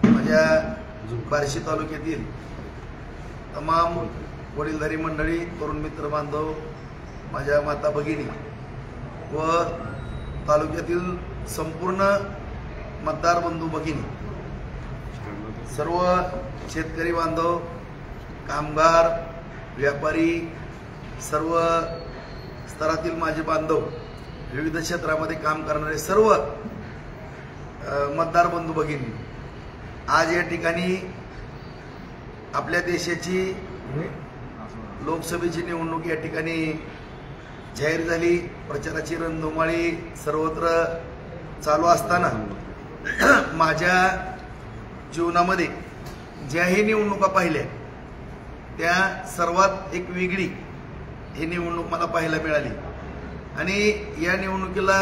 माझ्या बार्शी तालुक्यातील तमाम वडीलधारी मंडळी, तरुण मित्र बांधव, माझ्या माता भगिनी व तालुक्यातील संपूर्ण मतदार बंधू भगिनी, सर्व शेतकरी बांधव, कामगार, व्यापारी, सर्व स्तरातील माझे बांधव, विविध क्षेत्रामध्ये काम करणारे सर्व मतदार बंधू भगिनी, आज या ठिकाणी आपल्या देशाची लोकसभेची निवडणूक या ठिकाणी जाहीर झाली. प्रचाराची रणधुमाळी सर्वत्र चालू असताना माझ्या जीवनामध्ये ज्याही निवडणुका पाहिल्या त्या सर्वात एक वेगळी ही निवडणूक मला पाहायला मिळाली. आणि या निवडणुकीला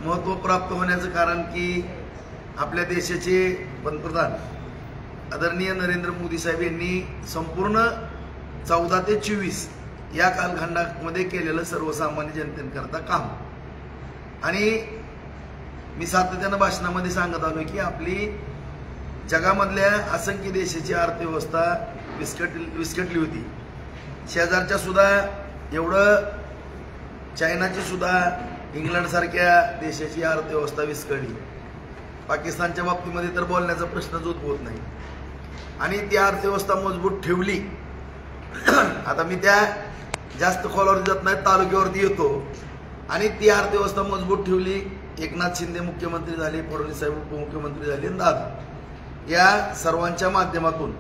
महत्त्व प्राप्त होण्याचं कारण की आपल्या देशाचे पंतप्रधान आदरणीय नरेंद्र मोदी साहेब यांनी संपूर्ण 14 ते 24 या कालखंडामध्ये केलेलं सर्वसामान्य जनतेकरता काम. आणि मी सातत्यानं भाषणामध्ये सांगत आलो की आपली जगामधल्या असंख्य देशाची अर्थव्यवस्था विस्कटली होती. शेजारच्या सुद्धा एवढं चायनाची सुद्धा इंग्लंडसारख्या देशाची अर्थव्यवस्था विस्कळली. पाकिस्तानच्या बाबतीमध्ये तर बोलण्याचा प्रश्नच उद्भवत नाही. आणि ती अर्थव्यवस्था मजबूत ठेवली. आता मी त्या जास्त खोलावर जात नाही, तालुक्यावरती येतो. आणि ती अर्थव्यवस्था मजबूत ठेवली. एकनाथ शिंदे मुख्यमंत्री झाले, फडणवीस साहेब उपमुख्यमंत्री झाले, दादा या सर्वांच्या माध्यमातून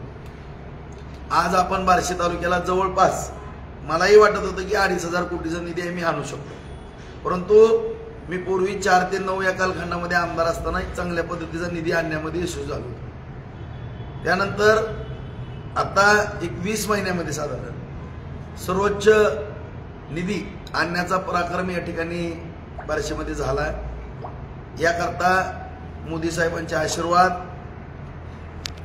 आज आपण बार्शी तालुक्याला जवळपास, मलाही वाटत होतं की 2,500 कोटीचा निधी आम्ही आणू शकतो. परंतु मी पूर्वी 4 ते 9 या कालखंडामध्ये आमदार असताना एक चांगल्या पद्धतीचा निधी आणण्यामध्ये यशस्वी झालो होतो. त्यानंतर आता 21 महिन्यामध्ये साधारण सर्वोच्च निधी आणण्याचा पराक्रम या ठिकाणी बार्शीमध्ये झाला. याकरता मोदी साहेबांचे आशीर्वाद,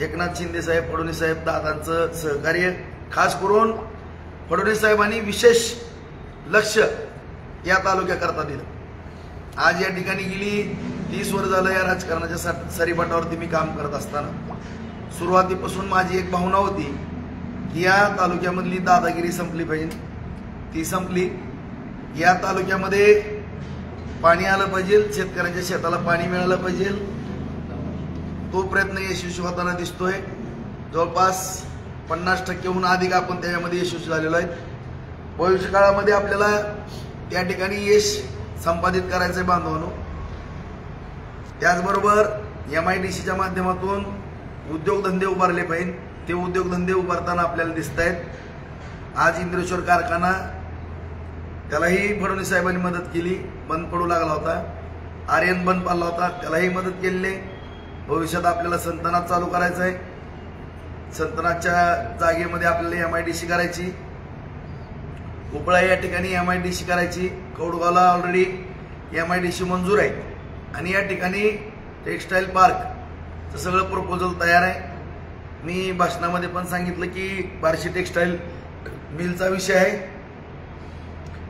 एकनाथ शिंदे साहेब, फडणवीस साहेब दादांचं सहकार्य, खास करून फडणवीस साहेबांनी विशेष लक्ष या तालुक्याकरता दिलं. आज या ठिकाणी गेली 30 वर्ष झालं या राजकारणाच्या सरीपाटावरती मी काम करत असताना सुरुवातीपासून माझी एक भावना होती की या तालुक्यामधली दादागिरी संपली पाहिजे. ती संपली. या तालुक्यामध्ये पाणी आलं पाहिजे, शेतकऱ्यांच्या शेताला पाणी मिळालं पाहिजे. तो प्रयत्न यशस्वी होताना दिसतोय. जवळपास 50%हून अधिक आपण त्याच्यामध्ये यशस्वी झालेलो आहे. भविष्य काळामध्ये आपल्याला त्या ठिकाणी यश संपादित करायचं आहे बांधवांनो. त्याचबरोबर MIDCच्या माध्यमातून उद्योगधंदे उभारले पाहिजे. ते उद्योगधंदे उभारताना आपल्याला दिसत आहेत. आज इंद्रेश्वर कारखाना, त्यालाही फडणवीस साहेबांनी मदत केली, बंद पडू लागला होता. आर्यन बंद पडला होता, त्यालाही मदत केलेली. भविष्यात आपल्याला संतनात चालू करायचं आहे. संतनातच्या जागेमध्ये आपल्याला MIDC करायची. उपळा या ठिकाणी MIDC करायची. कौडगावला ऑलरेडी MIDC मंजूर आहे. आणि या ठिकाणी टेक्स्टाईल पार्कचं सगळं प्रपोजल तयार आहे. मी भाषणामध्ये पण सांगितलं की बार्शी टेक्स्टाईल मिलचा विषय आहे.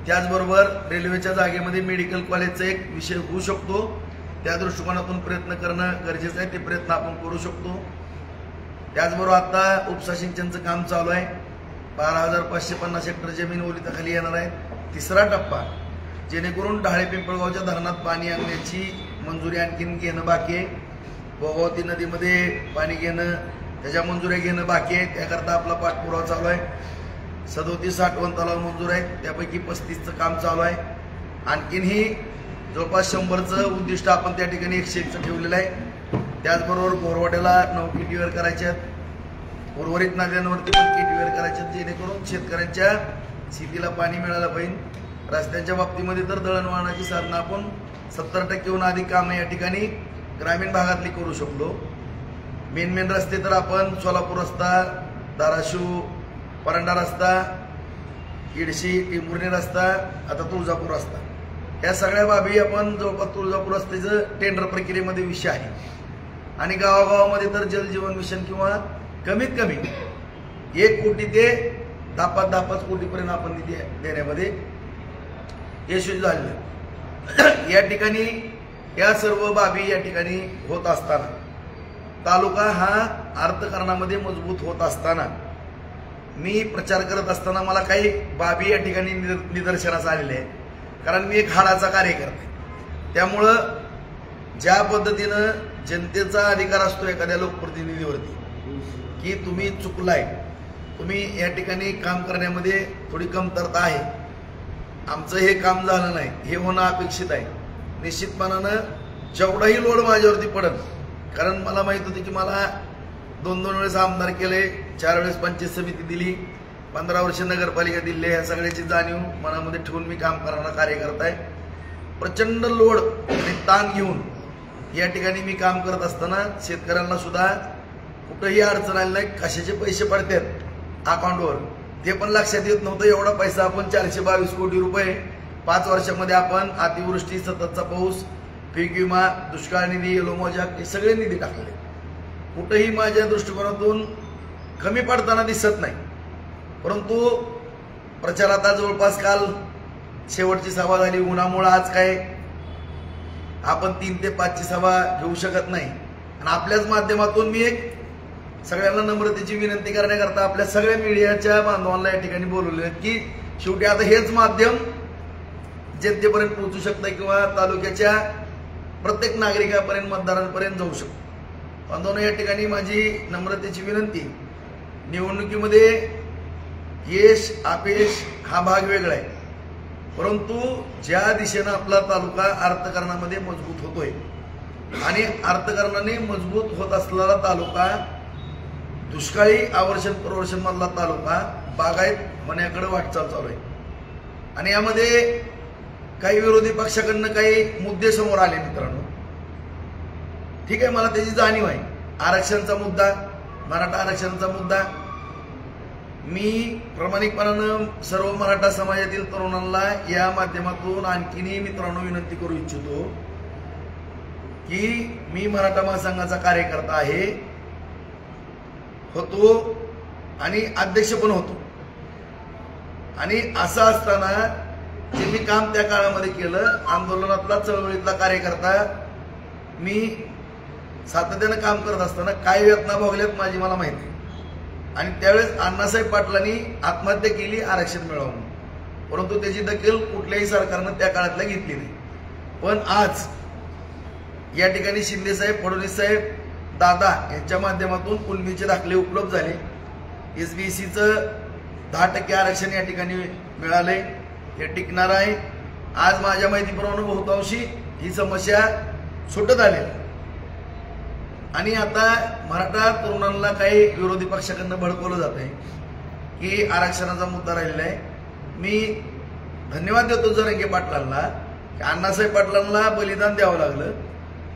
त्याचबरोबर रेल्वेच्या जागेमध्ये मेडिकल कॉलेजचा एक विषय होऊ शकतो. त्या दृष्टिकोनातून प्रयत्न करणं गरजेचं आहे. ते प्रयत्न आपण करू शकतो. त्याचबरोबर आता उपसा सिंचनचं काम चालू आहे. 12,550 हेक्टर जमीन ओलिताखाली येणार आहे. 3रा टप्पा, जेणेकरून ढाळे पिंपळगावच्या धरणात पाणी आणण्याची मंजुरी आणखीन घेणं बाकी आहे. भोगावती नदीमध्ये पाणी घेणं, त्याच्या मंजुऱ्या घेणं बाकी आहे. त्याकरता आपला पाठपुरावा चालू आहे. 37 साठवण तलाव मंजूर आहेत, त्यापैकी 35चं काम चालू आहे. आणखीनही जवळपास 100चं उद्दिष्ट आपण त्या ठिकाणी 101चं ठेवलेलं आहे. त्याचबरोबर गोरवाड्याला 9 KTवर करायचे आहेत. उर्वरित नद्यांवरती पण KTवर करायचे आहेत, जेणेकरून शेतकऱ्यांच्या शेतीला पाणी मिळालं पाहिजे. रस्त्यांच्या बाबतीमध्ये तर दळणवळणाची साधनं आपण 70%हून अधिक कामं या ठिकाणी ग्रामीण भागातली करू शकलो. मेन रस्ते तर आपण सोलापूर रस्ता, धाराशिव परंडा रस्ता, इडशी टिंबुर्णी रस्ता, आता तुळजापूर रस्ता, या सगळ्या बाबी आपण जवळपास तुळजापूर रस्त्याचं टेंडर प्रक्रियेमध्ये विषय आहे. आणि गावागावामध्ये तर जल जीवन मिशन किंवा कमीत कमी 1 कोटी ते 10-5 कोटीपर्यंत आपण निधी देण्यामध्ये यशस्वी झाले। या ठिकाणी या सर्व बाबी या ठिकाणी होत असताना तालुका हा अर्थकारणामध्ये मजबूत होत असताना मी प्रचार करत असताना मला काही बाबी या ठिकाणी निदर्शनास आलेले आहे, कारण मी एक हाडाचा कार्यकर्ता आहे। त्यामुळं ज्या पद्धतीनं जनतेचा अधिकार असतो एखाद्या लोकप्रतिनिधीवरती की तुम्ही चुकलाय, तुम्ही या ठिकाणी काम करण्यामध्ये थोडी कमतरता आहे, आमचं हे काम झालं नाही, हे होणं अपेक्षित आहे, निश्चितपणानं जेवढाही लोड माझ्यावरती पडत, कारण मला माहित होती की मला 2 वेळेस आमदार केले, 4 वेळेस पंचायत समिती दिली, 15 वर्ष नगरपालिका दिली, ह्या सगळ्याची जाणीव मनामध्ये ठेवून मी काम करणारा कार्यकर्ता आहे। प्रचंड लोड आणि ताण घेऊन या ठिकाणी मी काम करत असताना शेतकऱ्यांना सुद्धा कुठेही अडचण आली नाही। कशाचे पैसे पडतात अकाउंटवर ते पण लक्षात येत नव्हतं। एवढा पैसा आपण 422 कोटी रुपये 5 वर्षामध्ये आपण अतिवृष्टी, सततचा पाऊस, पीक विमा, दुष्काळ निधी, येलो मोजाक हे सगळे निधी टाकले, कुठेही माझ्या दृष्टिकोनातून कमी पडताना दिसत नाही। परंतु प्रचारात जवळपास काल शेवटची सभा झाली, उन्हामुळे आज काय आपण 3 ते 5 ची सभा घेऊ शकत नाही, आणि आपल्याच माध्यमातून मी एक सगळ्यांना नम्रतेची विनंती करण्याकरता आपल्या सगळ्या मीडियाच्या बांधवांना या ठिकाणी बोलवले की शेवटी आता हेच माध्यम जनतेपर्यंत पोहोचू शकतं किंवा तालुक्याच्या प्रत्येक नागरिकापर्यंत, मतदारांपर्यंत जाऊ शकतो। बांधवांनो, या ठिकाणी माझी नम्रतेची विनंती, निवडणुकीमध्ये यश अपयश हा भाग वेगळा आहे, परंतु ज्या दिशेनं आपला तालुका अर्थकारणामध्ये मजबूत होतोय आणि अर्थकारणाने मजबूत होत असलेला तालुका, दुष्काळी आवर्षण प्रवर्षण मधला तालुका बागायत होण्याकडे वाटचाल चालू आहे। आणि यामध्ये काही विरोधी पक्षाकडनं काही मुद्दे समोर आले मित्रांनो, ठीक आहे, मला त्याची जाणीव आहे। आरक्षणचा मुद्दा, मराठा आरक्षणाचा मुद्दा, मी प्रामाणिकपणानं सर्व मराठा समाजातील तरुणांना या माध्यमातून आणखीनही मित्रांनो विनंती करू इच्छितो की मी मराठा महासंघाचा कार्यकर्ता आहे, होतो आणि अध्यक्ष पण होतो, आणि असं असताना जे मी काम त्या काळामध्ये केलं, आंदोलनातला, चळवळीतला कार्यकर्ता मी सातत्यानं काम करत असताना काय वेदना भोगल्यात माझी मला माहिती आहे। आणि त्यावेळेस अण्णासाहेब पाटलांनी आत्महत्या केली आरक्षण मिळवून, परंतु त्याची दखल कुठल्याही सरकारनं त्या काळातल्या घेतली नाही। पण आज या ठिकाणी शिंदे साहेब, फडणवीस साहेब, दादा यांच्या माध्यमातून कुणबीचे दाखले उपलब्ध झाले, SBCचं 10% आरक्षण या ठिकाणी मिळाले, हे टिकणार आहे। आज माझ्या माहितीप्रमाणे बहुतांशी ही समस्या सुटत आली, आणि आता मराठा तरुणांना काही विरोधी पक्षाकडनं भडकवलं जात आहे की आरक्षणाचा मुद्दा राहिलेला आहे। मी धन्यवाद देतो जरांगे पाटलांना की अण्णासाहेब पाटलांना बलिदान द्यावं लागलं,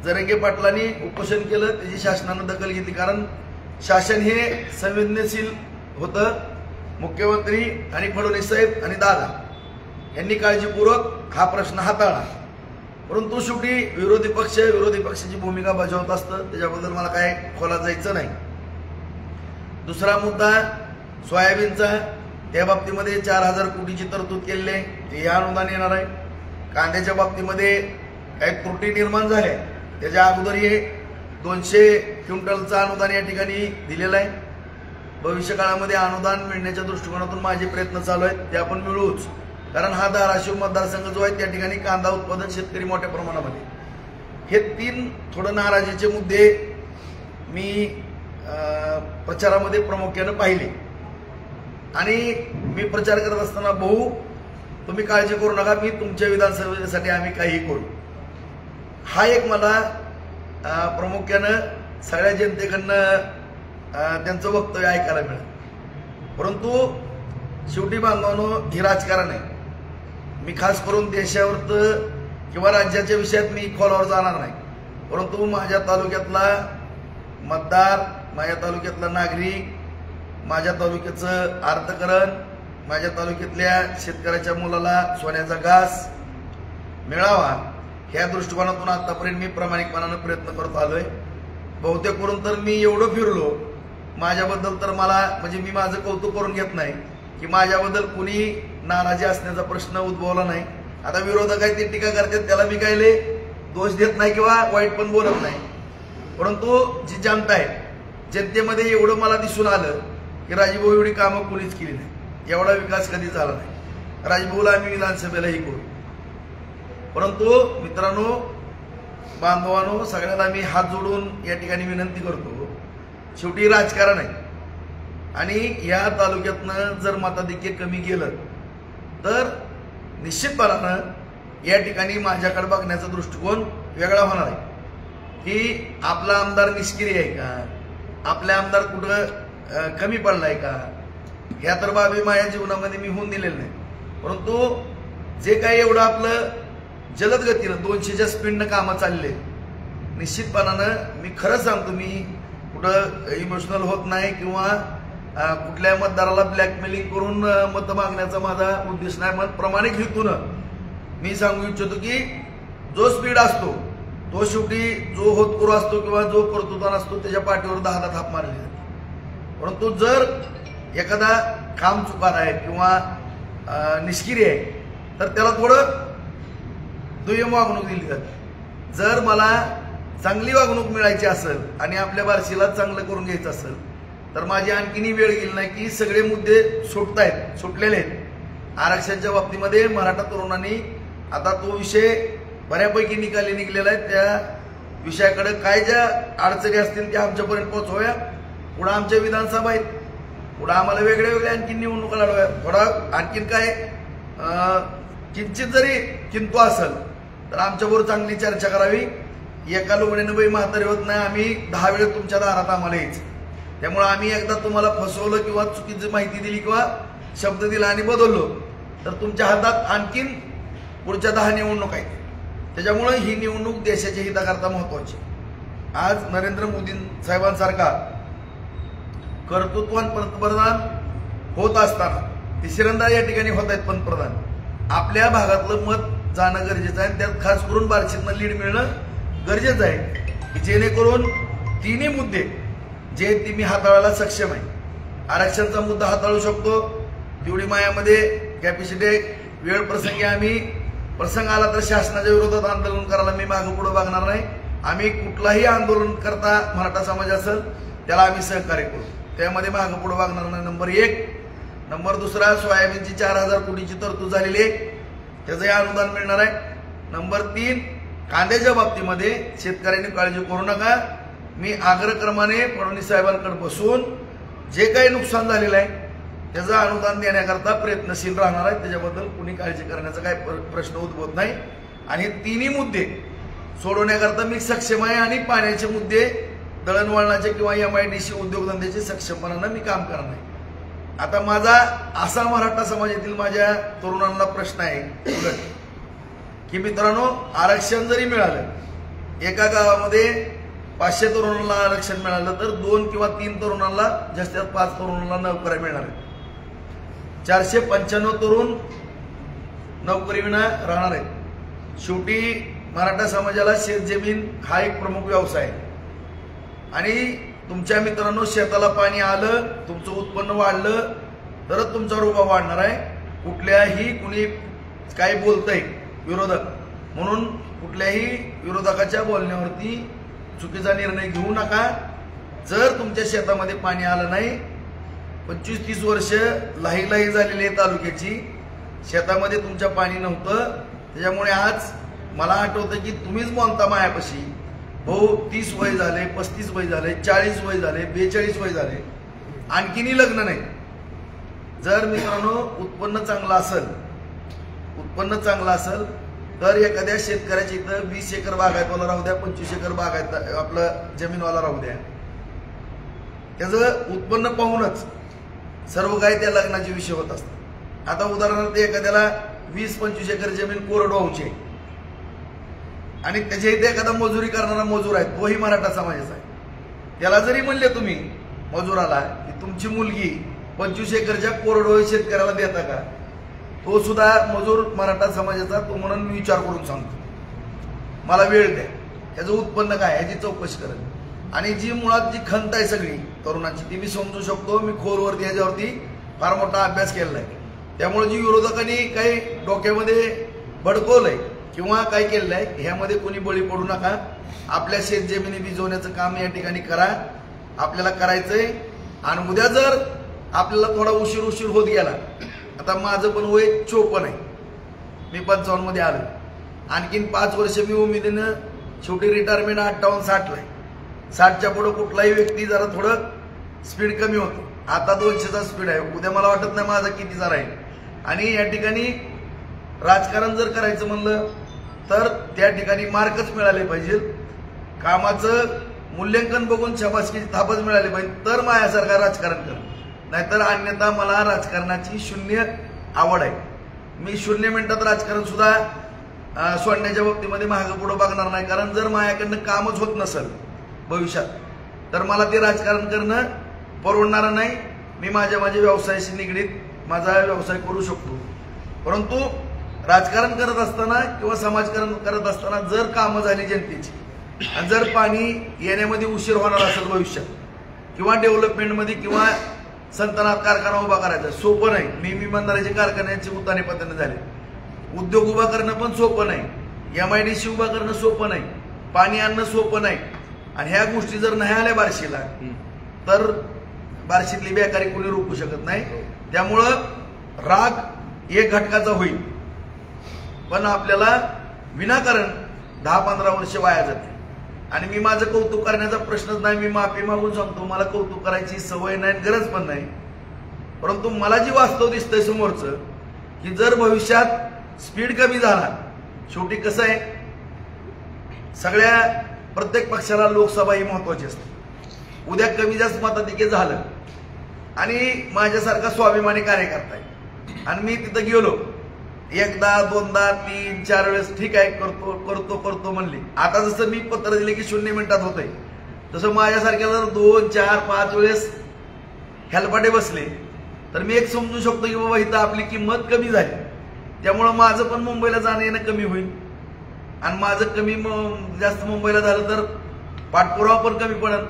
जरांगे पाटलांनी उपोषण केलं, त्याची शासनानं दखल घेतली, कारण शासन हे संवेदनशील होतं। मुख्यमंत्री आणि फडणवीस साहेब आणि दादा यांनी काळजीपूर्वक हा प्रश्न हाताळला, परंतु शेवटी विरोधी पक्षाची भूमिका बजावत असतं, त्याच्याबद्दल मला काय खोलात जायचं नाही। दुसरा मुद्दा सोयाबीनचा, त्या बाबतीमध्ये 4000 कोटीची तरतूद केलेली आहे, ते अनुदान येणार आहे। कांद्याच्या बाबतीमध्ये काही त्रुटी निर्माण झाल्या, त्याच्या अगोदर हे 200 क्विंटलचं अनुदान या ठिकाणी दिलेलं आहे। भविष्य काळामध्ये अनुदान मिळण्याच्या दृष्टिकोनातून माझे प्रयत्न चालू आहेत, ते आपण मिळवूच, कारण हा धाराशिव मतदारसंघ जो आहे त्या ठिकाणी कांदा उत्पादन शेतकरी मोठ्या प्रमाणामध्ये, हे 3 थोडं नाराजीचे मुद्दे मी प्रचारामध्ये प्रामुख्यानं पाहिले। आणि मी प्रचार करत असताना, भाऊ तुम्ही काळजी करू नका, मी तुमच्या विधानसभेसाठी आम्ही काही करू, हा एक मला प्रामुख्यानं सगळ्या जनतेकडनं त्यांचं वक्तव्य ऐकायला मिळालं। परंतु शेवटी बांधवांनो, हे राजकारण आहे, मी खास करून देशावर किंवा राज्याच्या विषयात मी खोलावर जाणार नाही, परंतु माझ्या तालुक्यातला मतदार, माझ्या तालुक्यातला नागरिक, माझ्या तालुक्याचं अर्थकारण, माझ्या तालुक्यातल्या शेतकऱ्याच्या मुलाला सोन्याचा घास मिळावा, ह्या दृष्टिकोनातून आतापर्यंत मी प्रामाणिकपणानं प्रयत्न करत आलोय। बहुतेक करून तर मी एवढं फिरलो, माझ्याबद्दल तर मला, म्हणजे मी माझं कौतुक करून घेत नाही, की माझ्याबद्दल कुणी नाराजी असण्याचा प्रश्न उद्भवला नाही। आता विरोधक आहेत ते टीका करतात, त्याला मी काय दोष देत नाही किंवा वाईट पण बोलत नाही, परंतु जी जनता आहे जनतेमध्ये एवढं मला दिसून आलं की राजभाऊ एवढी कामं कुणीच केली नाही, एवढा विकास कधी झाला नाही। राजभाऊला आम्ही विधानसभेलाही करू, परंतु मित्रांनो बांधवांनो सगळ्यांना मी हात जोडून या ठिकाणी विनंती करतो, शेवटी राजकारण आहे आणि या तालुक्यातनं जर मताधिक्य कमी गेलं तर निश्चितपणानं या ठिकाणी माझ्याकडे बघण्याचा दृष्टिकोन वेगळा होणार आहे की आपला आमदार निष्क्रिय आहे का, आपला आमदार कुठं कमी पडलाय का, ह्या तर बाबी माझ्या जीवनामध्ये मी होऊन दिलेलं नाही। परंतु जे काही एवढं आपलं जलद गतीनं 200च्या स्पीडनं कामं चालले, निश्चितपणानं मी खरंच सांगतो मी कुठं इमोशनल होत नाही किंवा कुठल्या मतदाराला ब्लॅकमेलिंग करून मतं मागण्याचा माझा उद्देश नाही। मत प्रामाणिक हेतून मी सांगू इच्छितो की जो स्पीड असतो तो शेवटी जो होतकरू असतो किंवा जो कर्तृत्वान असतो त्याच्या पाठीवर 10 थाप मारली जाते। परंतु जर एखादा काम चुकार आहे किंवा निष्क्रिय आहे तर त्याला थोडं दुय्यम वागणूक दिली जाते। जर मला चांगली वागणूक मिळायची असेल आणि आपल्या बार्शीला चांगलं करून घ्यायचं असेल तर माझी आणखीनही वेळ गेली नाही की सगळे मुद्दे सुटलेले आहेत। आरक्षणाच्या बाबतीमध्ये मराठा तरुणांनी आता तो विषय बऱ्यापैकी निकाली निघलेला आहे, त्या विषयाकडे काय ज्या अडचणी असतील त्या आमच्यापर्यंत पोहोचवूया। पुढे आमच्या विधानसभा आहेत, पुढे आम्हाला वेगळ्या वेगळ्या आणखीन निवडणुका लढवाया, थोडा आणखीन काय किंचित जरी किंतु असेल तर आमच्याबरोबर चांगली चर्चा करावी। एका लोगण्यानं बाई म्हातारी होत नाही, आम्ही 10 वेळा तुमच्या दारात आम्हाला यायचं, त्यामुळे आम्ही एकदा तुम्हाला फसवलं किंवा चुकीची माहिती दिली किंवा शब्द दिला आणि बदललो तर तुमच्या हातात आणखीन पुढच्या 10 निवडणूक आहेत। त्याच्यामुळे ही निवडणूक देशाच्या हिताकरता महत्वाची। आज नरेंद्र मोदी साहेबांसारखा कर्तृत्वान पंतप्रधान होत असताना तिसऱ्यांदा या ठिकाणी होत आहेत पंतप्रधान, आपल्या भागातलं मत जाणं गरजेचं आहे, त्यात खास करून बार्शीतनं लीड मिळणं गरजेचं आहे जेणेकरून तिन्ही मुद्दे जे ती मी हाताळायला सक्षम आहे। आरक्षणाचा मुद्दा हाताळू शकतो तेवढी मायामध्ये कॅपॅसिटी, वेळ प्रसंगी आम्ही प्रसंग आला तर शासनाच्या विरोधात आंदोलन करायला मी मागे पुढे बघणार नाही। आम्ही कुठलाही आंदोलन करता मराठा समाज असेल त्याला आम्ही सहकार्य करू, त्यामध्ये मागे पुढे बघणार नाही। नंबर 1। नंबर 2 सोयाबीनची 4000 कोटीची तरतूद झालेली आहे, त्याचंही अनुदान मिळणार आहे। नंबर 3 कांद्याच्या बाबतीमध्ये शेतकऱ्यांनी काळजी करू नका, मी आग्रहक्रमाने फडणवीस साहेबांकडे बसून जे काही नुकसान झालेलं आहे त्याचं अनुदान देण्याकरता प्रयत्नशील राहणार आहे, त्याच्याबद्दल कुणी काळजी करण्याचा काही प्रश्न उद्भवत नाही। आणि तिन्ही मुद्दे सोडवण्याकरता मी सक्षम आहे आणि पाण्याचे मुद्दे दळणवळणाचे किंवा MIDC उद्योगधंद्याचे सक्षमपणानं मी काम करणार आहे। आता माझा असा मराठा समाजातील माझ्या तरुणांना प्रश्न आहे उलट की मित्रांनो, आरक्षण जरी मिळालं, एका गावामध्ये 500 तरुणांना आरक्षण मिळालं तर 2 किंवा 3 तरुणांना, जास्तीत 5 तरुणांना नोकऱ्या मिळणार आहेत। 495 तरुण नोकरीविना राहणार आहेत। शेवटी मराठा समाजाला शेतजमीन हा एक प्रमुख व्यवसाय आहे आणि तुमच्या मित्रांनो शेताला पाणी आलं, तुमचं उत्पन्न वाढलं तरच तुमचा रुबाब वाढणार आहे। कुठल्याही कुणी काय बोलतंय विरोधक म्हणून कुठल्याही विरोधकाच्या बोलण्यावरती चुकीचा निर्णय घेऊ नका। जर तुमच्या शेतामध्ये पाणी आलं नाही, 25-30 वर्ष लाही झालेली आहे तालुक्याची, शेतामध्ये तुमच्या पाणी नव्हतं, त्याच्यामुळे आज मला आठवतं की तुम्हीच म्हणता मायापाशी भाऊ 30 वय झाले, 35 वय झाले, 40 वय झाले, 42 वय झाले, आणखीनही लग्न नाही। जर मित्रांनो उत्पन्न चांगलं असेल तर एखाद्या शेतकऱ्याच्या इथं 20 एकर बागायतवाला राहू द्या, 25 एकर बागायत आपलं जमीनवाला राहू द्या, त्याचं उत्पन्न पाहूनच सर्व काही त्या लग्नाचे विषय होत असतात। आता उदाहरणार्थ एखाद्याला 20-25 एकर जमीन कोरडवाहूची आहे आणि त्याच्या इथे एखादा मजुरी करणारा मजूर आहे, तोही मराठा समाजाचा आहे, त्याला जरी म्हणले तुम्ही मजुराला की तुमची मुलगी 25 एकरच्या कोरडवाहू शेतकऱ्याला देता का, तो सुद्धा मजूर मराठा समाजाचा, तो म्हणून मी विचार करून सांगतो, मला वेळ द्या, त्याचं उत्पन्न काय याची चौकशी करेल। आणि जी मुळात जी खंत आहे सगळी तरुणांची ती मी समजू शकतो, मी खोलवरती ह्याच्यावरती फार मोठा अभ्यास केलेला आहे. त्यामुळे जी विरोधकांनी काही डोक्यामध्ये भडकवलंय किंवा काय केलेलं आहे ह्यामध्ये कोणी बळी पडू नका. आपल्या शेतजमिनी भिजवण्याचं काम या ठिकाणी करा, आपल्याला करायचंय. आणि उद्या जर आपल्याला थोडा उशीर होत गेला, आता माझं पण वय 54 आहे, मी 55 मध्ये आलो, आणखीन 5 वर्ष मी उमेदीनं शेवटी रिटायरमेंट 58-60 आहे. 60च्या पुढे कुठलाही व्यक्ती जरा थोडं स्पीड कमी होतो. आता 200चा स्पीड आहे, उद्या मला वाटत नाही माझा कितीचा राहील. आणि या ठिकाणी राजकारण जर करायचं म्हणलं तर त्या ठिकाणी मार्कच मिळाले पाहिजे, कामाचं मूल्यांकन बघून शाबासकीची थापच मिळाली पाहिजे, तर माझ्यासारखा राजकारण कर. नाहीतर अन्यथा मला राजकारणाची शून्य आवड आहे. मी 0 मिनिटात राजकारण सुद्धा सोडण्याच्या बाबतीमध्ये मागं पुढं बघणार नाही. कारण जर माझ्याकडनं कामच होत नसेल भविष्यात तर मला ते राजकारण करणं परवडणार नाही. मी माझ्या व्यवसायाशी निगडीत माझा व्यवसाय करू शकतो. परंतु राजकारण करत असताना किंवा समाजकारण करत असताना जर कामं झाली जनतेची आणि जर पाणी येण्यामध्ये उशीर होणार असेल भविष्यात किंवा डेव्हलपमेंटमध्ये किंवा संतनात कारखाना उभा करायचा सोपं नाही. मी बंधाऱ्याचे कारखान्याचे उताने पतन झाले, उद्योग उभा करणं पण सोपं नाही, MIDC उभा करणं सोपं नाही, पाणी आणणं सोपं नाही. आणि ह्या गोष्टी जर नाही आल्या बार्शीला तर बार्शीतली बेकारी कोणी रोखू शकत नाही. त्यामुळं राग एक घटकाचा होईल, पण आपल्याला विनाकारण 10-15 वर्ष वाया जाते. आणि मी माझं कौतुक करण्याचा प्रश्नच नाही, मी माफी मागून सांगतो, मला कौतुक करायची सवय नाही, गरज पण नाही. परंतु मला जी वास्तव दिसतंय समोरचं की जर भविष्यात स्पीड कमी झाला, शेवटी कसं आहे सगळ्या प्रत्येक पक्षाला लोकसभा ही महत्वाची असते. उद्या कमी जास्त मताधिक्य झालं आणि माझ्यासारखा स्वाभिमानी कार्यकर्ता आहे आणि मी तिथं गेलो 1दा 2दा 3-4 वेळेस ठीक आहे करतो म्हणली. आता जसं मी पत्र दिले की 0 मिनिटात होतंय, तसं माझ्यासारख्याला जर 2-4-5 वेळेस हेलपाटे बसले तर मी एक समजू शकतो की बाबा इथं आपली किंमत कमी झाली. त्यामुळं माझं पण मुंबईला जाणं येणं कमी होईल आणि माझं कमी जास्त मुंबईला झालं तर पाठपुरावा पण कमी पडेल.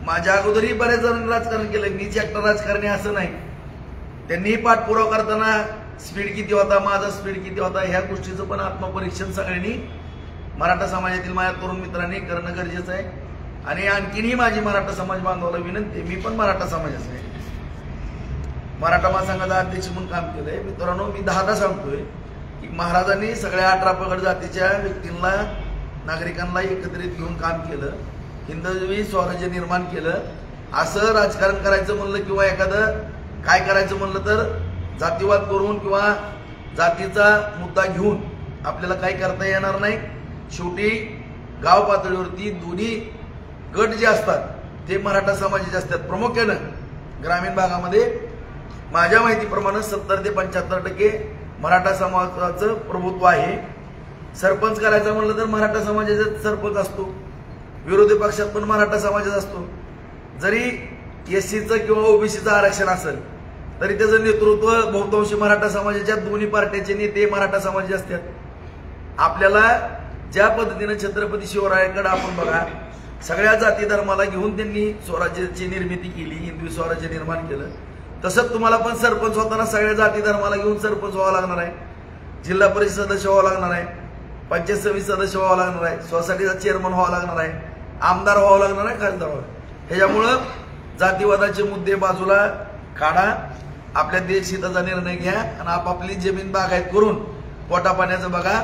माझ्या अगोदरही बऱ्याच जणांनी राजकारण केलं, मीच एकटा राजकारणी असं नाही. त्यांनीही पाठपुरावा करताना स्पीड किती होता, माझा स्पीड किती होता, ह्या गोष्टीचं पण आत्मपरीक्षण सगळ्यांनी मराठा समाजातील माझ्या तरुण मित्रांनी करणं गरजेचं आहे. आणि आणखीनही माझी मराठा समाज बांधवाला विनंती, मी पण मराठा समाजाचा आहे, मराठा महासंघाचा अध्यक्ष म्हणून काम केलंय. मित्रांनो, मी 10दा सांगतोय की महाराजांनी सगळ्या 18 पगड जातीच्या व्यक्तींना नागरिकांना एकत्रित घेऊन काम केलं, हिंदवी स्वराज्य निर्माण केलं. असं राजकारण करायचं म्हणलं किंवा एखादं काय करायचं म्हणलं तर जातीवाद करून किंवा जातीचा मुद्दा घेऊन आपल्याला काही करता येणार नाही. शेवटी गाव पातळीवरती दोन्ही गट जे असतात ते मराठा समाजाचे असतात. प्रामुख्यानं ग्रामीण भागामध्ये माझ्या माहितीप्रमाणे 70 ते 75% मराठा समाजाचं प्रभुत्व आहे. सरपंच करायचं म्हणलं तर मराठा समाजाचा सरपंच असतो, विरोधी पक्षात पण मराठा समाजाचा असतो. जरी SCचं किंवा OBCचं आरक्षण असेल तरी त्याचं नेतृत्व बहुतांशी मराठा समाजाच्या दोन्ही पार्ट्याचे नेते मराठा समाजाचे असतात. आपल्याला ज्या पद्धतीने छत्रपती शिवरायांकडे आपण बघा, सगळ्या जाती धर्माला घेऊन त्यांनी स्वराज्याची निर्मिती केली, हिंदवी स्वराज्य निर्माण केलं. तसंच तुम्हाला पण सरपंच होताना सगळ्या जाती धर्माला घेऊन सरपंच व्हावं लागणार आहे, जिल्हा परिषद सदस्य व्हावं लागणार आहे, पंचायत समिती सदस्य व्हावं लागणार आहे, सोसायटीचा चेअरमन व्हावं लागणार आहे, आमदार व्हावं लागणार आहे, खासदार व्हावं. ह्याच्यामुळं जातीवादाचे मुद्दे बाजूला काढा, आपल्या देशहिताचा निर्णय घ्या आणि आपापली जमीन बागायत करून पोटा पाण्याचं बघा.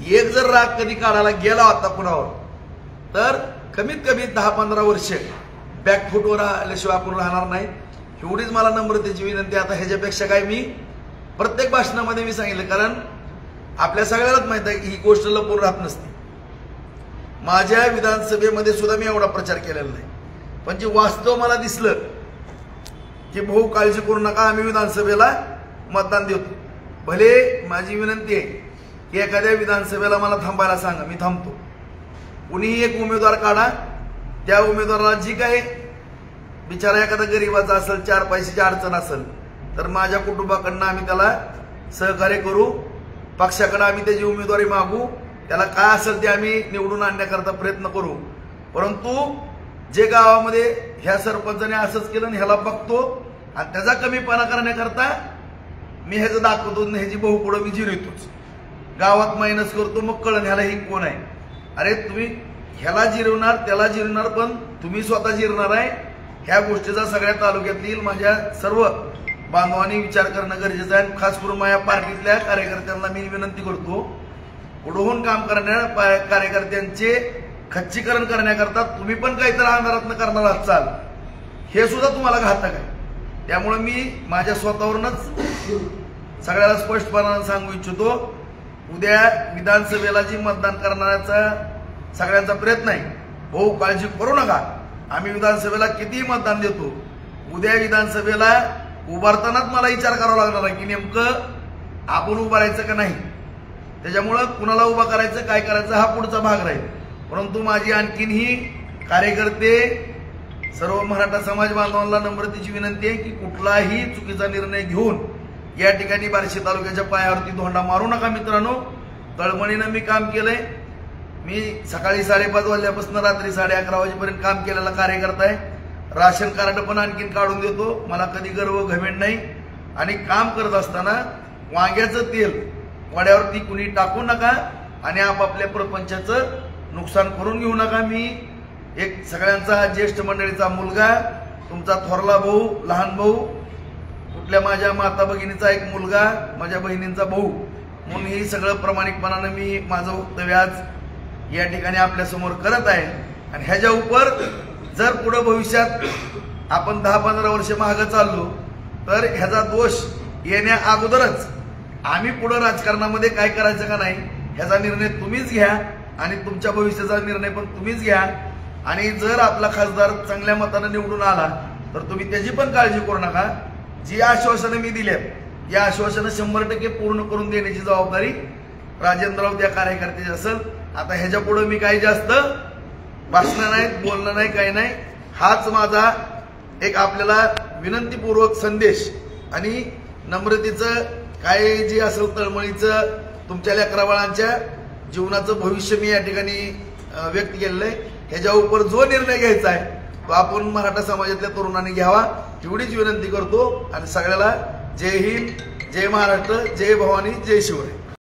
एक जर राग कधी काढायला गेला होता कुणावर तर कमीत कमी 10-15 वर्ष बॅकफुटवर आल्याशिवाय आपण राहणार नाही. एवढीच मला नम्रतेची विनंती. आता ह्याच्यापेक्षा काय मी प्रत्येक भाषणामध्ये मी सांगितलं, कारण आपल्या सगळ्यालाच माहित आहे की ही गोष्ट लपून राहत नसते. माझ्या विधानसभेमध्ये सुद्धा मी एवढा प्रचार केलेला नाही, पण जे वास्तव मला दिसलं की भाऊ काळजी करू नका, आम्ही विधानसभेला मतदान देतो. भले माझी विनंती आहे की एखाद्या विधानसभेला मला थांबायला सांगा, मी थांबतो. कुणीही एक उमेदवार काढा, त्या उमेदवाराला जी काही बिचारा एखादा गरीबाचा असेल, 4 पैशाची अडचण असेल तर माझ्या कुटुंबाकडनं आम्ही त्याला सहकार्य करू, पक्षाकडे आम्ही त्याची उमेदवारी मागू, त्याला काय असेल ते आम्ही निवडून आणण्याकरता प्रयत्न करू. परंतु जे गावामध्ये ह्या सरपंचाने असंच केलं आणि ह्याला बघतो आणि त्याचा कमीपणा करण्याकरता मी ह्याचं दाखवतो, ह्याची बहुपुढं मी जिरवतोच. गावात मायनस करतो, मग कळण ह्याला ही कोण आहे. अरे तुम्ही ह्याला जिरवणार त्याला जिरवणार, पण तुम्ही स्वतः जिरणार आहे. ह्या गोष्टीचा सगळ्या तालुक्यातील माझ्या सर्व बांधवांनी विचार करणं गरजेचं आहे. खास करून माझ्या पार्टीतल्या कार्यकर्त्यांना मी विनंती करतो, पुढून काम करणाऱ्या कार्यकर्त्यांचे खच्चीकरण करण्याकरता तुम्ही पण काहीतरी अंधारातनं करणार असाल, हे सुद्धा तुम्हाला घातक आहे. त्यामुळे मी माझ्या स्वतःवरूनच सगळ्याला स्पष्टपणाने सांगू इच्छितो, उद्या विधानसभेला जी मतदान करण्याचा सगळ्यांचा प्रयत्न आहे, हो काळजी करू नका. आम्ही विधानसभेला कितीही मतदान देतो. उद्या विधानसभेला उभारतानाच मला विचार करावा लागणार आहे की नेमकं आपण उभारायचं का नाही. त्याच्यामुळं कुणाला उभा करायचं काय करायचं हा पुढचा भाग राहील. परंतु माझी आणखीनही कार्यकर्ते सर्व मराठा समाज बांधवांना नम्रतेची विनंती आहे की कुठलाही चुकीचा निर्णय घेऊन या ठिकाणी बार्शी तालुक्याच्या पायावरती धोंडा मारू नका. मित्रांनो, तळमळीनं मी काम केलंय. मी सकाळी 5:30 वाजल्यापासून रात्री 11:30 वाजेपर्यंत काम केलेला कार्यकर्ता आहे. राशन कार्ड पण आणखीन काढून देतो. मला कधी गर्व घमेंड नाही. आणि काम करत असताना वांग्याचं तेल वड्यावरती कुणी टाकू नका आणि आपापल्या प्रपंचाचं नुकसान करून घेऊ नका. मी एक सगळ्यांचा ज्येष्ठ मंडळीचा मुलगा, तुमचा थोरला भाऊ, लहान भाऊ, कुठल्या माझ्या माता भगिनीचा एक मुलगा, माझ्या बहिणींचा भाऊ म्हणून ही सगळं प्रामाणिकपणानं मी माझं वक्तव्य आज या ठिकाणी आपल्या समोर करत आहे. आणि ह्याच्या उपर जर पुढे भविष्यात आपण 10-15 वर्ष मागे चाललो तर ह्याचा दोष येण्या अगोदरच आम्ही पुढे राजकारणामध्ये काय करायचं का नाही ह्याचा निर्णय तुम्हीच घ्या आणि तुमच्या भविष्याचा निर्णय पण तुम्हीच घ्या. आणि जर आपला खासदार चांगल्या मताने निवडून आला तर तुम्ही त्याची पण काळजी करू नका. जी आश्वासनं मी दिल्यात या आश्वासनं 100% पूर्ण करून देण्याची जबाबदारी राजेंद्रराव त्या कार्यकर्त्याची असेल. आता ह्याच्या पुढे मी काही जास्त भाषणं नाही, बोलणं नाही, काही नाही. हाच माझा एक आपल्याला विनंतीपूर्वक संदेश आणि नम्रतेचं काय जे असेल तळमळीचं तुमच्या लेकराबाळांच्या जीवनाचं भविष्य मी या ठिकाणी व्यक्त केलेलं आहे. ह्याच्या उपर जो निर्णय घ्यायचा आहे तो आपण मराठा समाजातल्या तरुणांनी घ्यावा एवढीच विनंती करतो. आणि सगळ्याला जय हिंद, जय महाराष्ट्र, जय भवानी, जय शिवराय.